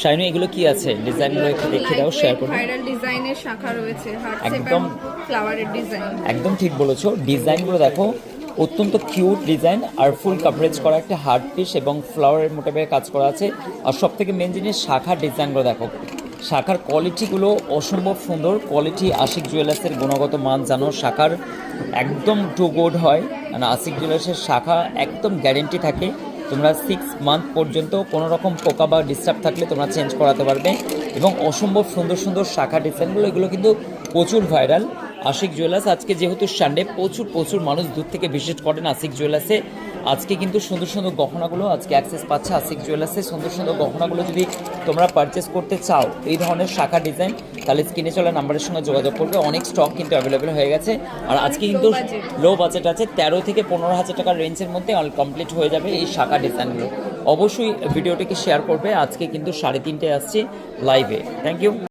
শাইনু এগুলো কি আছে ডিজাইনগুলো একটু দেখিয়ে দাও, শেয়ার করো। ভাইরাল ডিজাইনের শাখা রয়েছে, হার্ট শেপ একদম এবং ফ্লাওয়ারের ডিজাইন। একদম ঠিক বলেছো, ডিজাইনগুলো দেখো অত্যন্ত কিউট ডিজাইন, আর ফুল কাভারেজ করা একটা হার্ট পিস এবং ফ্লাওয়ারের মোটামুটি কাজ করা আছে। আর সব থেকে মেন জিনিস শাখার ডিজাইনগুলো দেখো, শাখার কোয়ালিটিগুলো অসম্ভব সুন্দর কোয়ালিটি। আশিক জুয়েলার্সের গুণগত মান জানো, শাখার একদম টু গুড হয়। মানে আশিক জুয়েলার্সের শাখা একদম গ্যারেন্টি থাকে, তোমরা 6 মান্থ পর্যন্ত কোনো রকম পোকা বা ডিস্টার্ব থাকলে তোমরা চেঞ্জ করাতে পারবে। এবং অসম্ভব সুন্দর সুন্দর শাখা ডিজাইনগুলো, এগুলো কিন্তু প্রচুর ভাইরাল আশিক জুয়েলার্স। আজকে যেহেতু সানডে, প্রচুর মানুষ দূর থেকে ভিজিট করেন আশিক জুয়েলার্সে। আজকে কিন্তু সুন্দর সুন্দর গহনাগুলো আজকে অ্যাক্সেস পাচ্ছে আশিক জুয়েলার্সে। সুন্দর সুন্দর গহনাগুলো যদি তোমরা পারচেস করতে চাও এই ধরনের শাখা ডিজাইন, তাহলে স্ক্রিনে চলা নাম্বারের সঙ্গে যোগাযোগ করবে। অনেক স্টক কিন্তু অ্যাভেলেবেল হয়ে গেছে। আর আজকে কিন্তু লো বাজেট আছে, 13 থেকে 15,000 টাকার রেঞ্জের মধ্যে অল কমপ্লিট হয়ে যাবে এই শাখা ডিজাইনগুলো। অবশ্যই ভিডিওটিকে শেয়ার করবে। আজকে কিন্তু 3:30টায় আসছি লাইভে। Thank you.